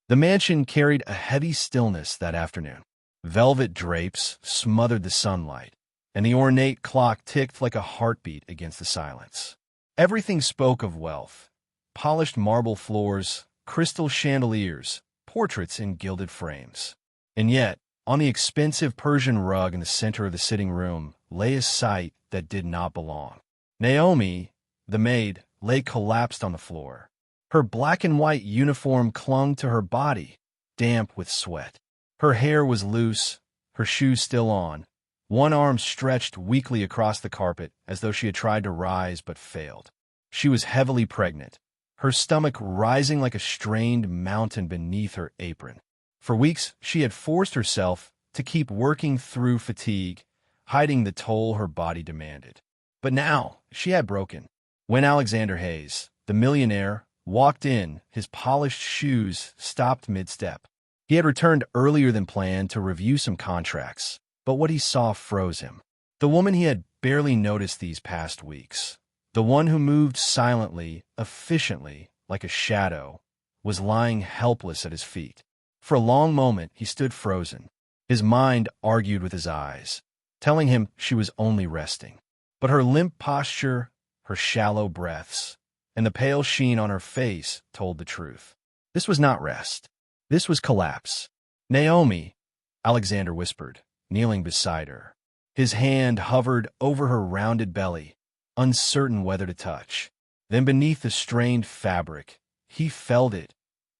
The mansion carried a heavy stillness that afternoon. Velvet drapes smothered the sunlight, and the ornate clock ticked like a heartbeat against the silence. Everything spoke of wealth: polished marble floors, crystal chandeliers, portraits in gilded frames. And yet, on the expensive Persian rug in the center of the sitting room lay a sight that did not belong. Naomi, the maid, lay collapsed on the floor. Her black and white uniform clung to her body, damp with sweat. Her hair was loose, her shoes still on. One arm stretched weakly across the carpet as though she had tried to rise but failed. She was heavily pregnant, her stomach rising like a strained mountain beneath her apron. For weeks, she had forced herself to keep working through fatigue, hiding the toll her body demanded. But now, she had broken. When Alexander Hayes, the millionaire, walked in, his polished shoes stopped mid-step. He had returned earlier than planned to review some contracts, but what he saw froze him. The woman he had barely noticed these past weeks, the one who moved silently, efficiently, like a shadow, was lying helpless at his feet. For a long moment, he stood frozen. His mind argued with his eyes, telling him she was only resting. But her limp posture, her shallow breaths, and the pale sheen on her face told the truth. This was not rest. This was collapse. "Naomi," Alexander whispered, kneeling beside her. His hand hovered over her rounded belly, uncertain whether to touch. Then beneath the strained fabric, he felt it,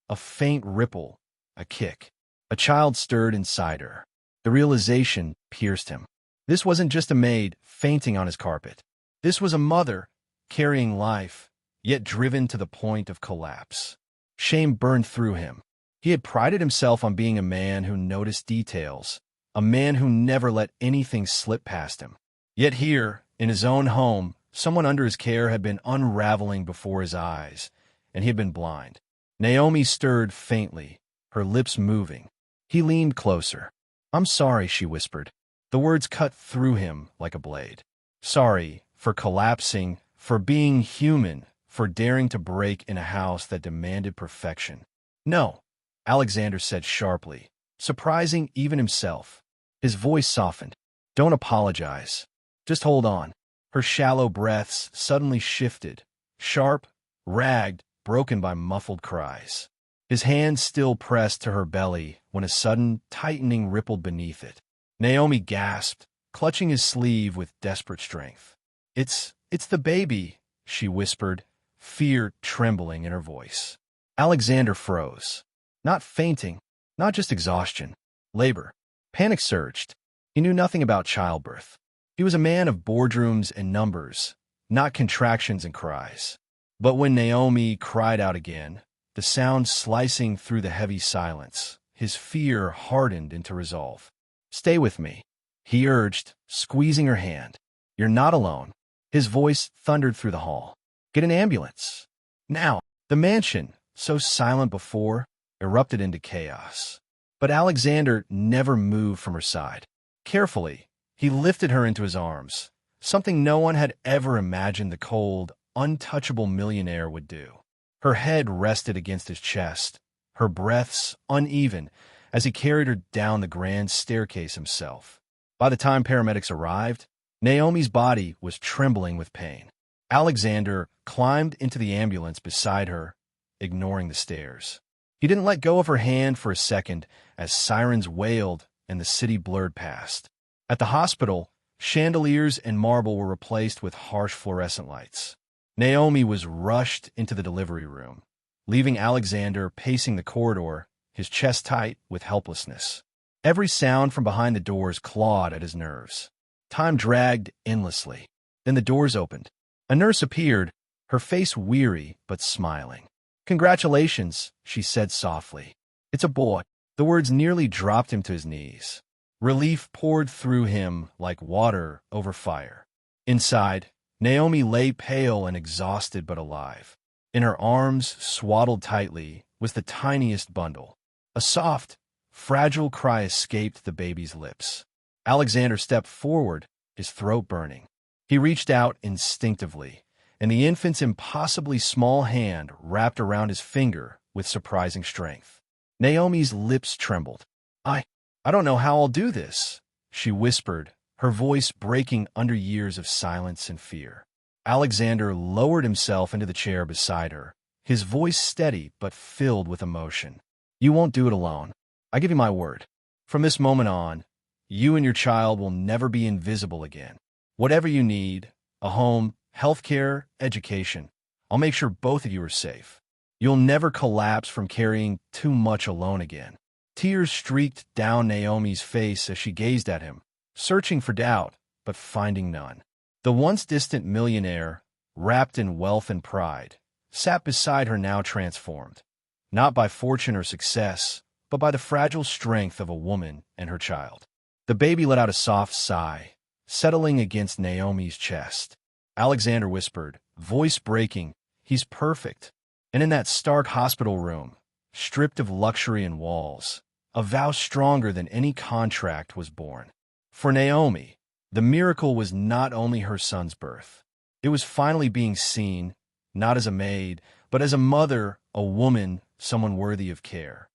a faint ripple, a kick. A child stirred inside her. The realization pierced him. This wasn't just a maid fainting on his carpet. This was a mother carrying life, yet driven to the point of collapse. Shame burned through him. He had prided himself on being a man who noticed details, a man who never let anything slip past him. Yet here, in his own home, someone under his care had been unraveling before his eyes, and he had been blind. Naomi stirred faintly, her lips moving. He leaned closer. "I'm sorry," she whispered. The words cut through him like a blade. Sorry for collapsing, for being human, for daring to break in a house that demanded perfection. "No," Alexander said sharply, surprising even himself. His voice softened. "Don't apologize. Just hold on." Her shallow breaths suddenly shifted, sharp, ragged, broken by muffled cries. His hand still pressed to her belly when a sudden tightening rippled beneath it. Naomi gasped, clutching his sleeve with desperate strength. It's the baby," she whispered, fear trembling in her voice. Alexander froze. Not fainting, not just exhaustion. Labor. Panic surged. He knew nothing about childbirth. He was a man of boardrooms and numbers, not contractions and cries. But when Naomi cried out again, the sound slicing through the heavy silence, his fear hardened into resolve. "Stay with me," he urged, squeezing her hand. "You're not alone." His voice thundered through the hall. "Get an ambulance. Now." The mansion, so silent before, erupted into chaos. But Alexander never moved from her side. Carefully, he lifted her into his arms, something no one had ever imagined the cold, untouchable millionaire would do. Her head rested against his chest, her breaths uneven as he carried her down the grand staircase himself. By the time paramedics arrived, Naomi's body was trembling with pain. Alexander climbed into the ambulance beside her, ignoring the stairs. He didn't let go of her hand for a second as sirens wailed and the city blurred past. At the hospital, chandeliers and marble were replaced with harsh fluorescent lights. Naomi was rushed into the delivery room, leaving Alexander pacing the corridor, his chest tight with helplessness. Every sound from behind the doors clawed at his nerves. Time dragged endlessly. Then the doors opened. A nurse appeared, her face weary but smiling. "Congratulations," she said softly. "It's a boy." The words nearly dropped him to his knees. Relief poured through him like water over fire. Inside, Naomi lay pale and exhausted but alive. In her arms, swaddled tightly, was the tiniest bundle. A soft, fragile cry escaped the baby's lips. Alexander stepped forward, his throat burning. He reached out instinctively, and the infant's impossibly small hand wrapped around his finger with surprising strength. Naomi's lips trembled. I, I don't know how I'll do this, she whispered, her voice breaking under years of silence and fear. Alexander lowered himself into the chair beside her, his voice steady but filled with emotion. You won't do it alone. I give you my word. From this moment on, you and your child will never be invisible again. Whatever you need, a home, healthcare, education, I'll make sure both of you are safe. You'll never collapse from carrying too much alone again. Tears streaked down Naomi's face as she gazed at him, searching for doubt, but finding none. The once distant millionaire, wrapped in wealth and pride, sat beside her now transformed, not by fortune or success, but by the fragile strength of a woman and her child. The baby let out a soft sigh, settling against Naomi's chest. Alexander whispered, voice breaking, he's perfect. And in that stark hospital room, stripped of luxury and walls, a vow stronger than any contract was born. For Naomi, the miracle was not only her son's birth. It was finally being seen, not as a maid, but as a mother, a woman, someone worthy of care.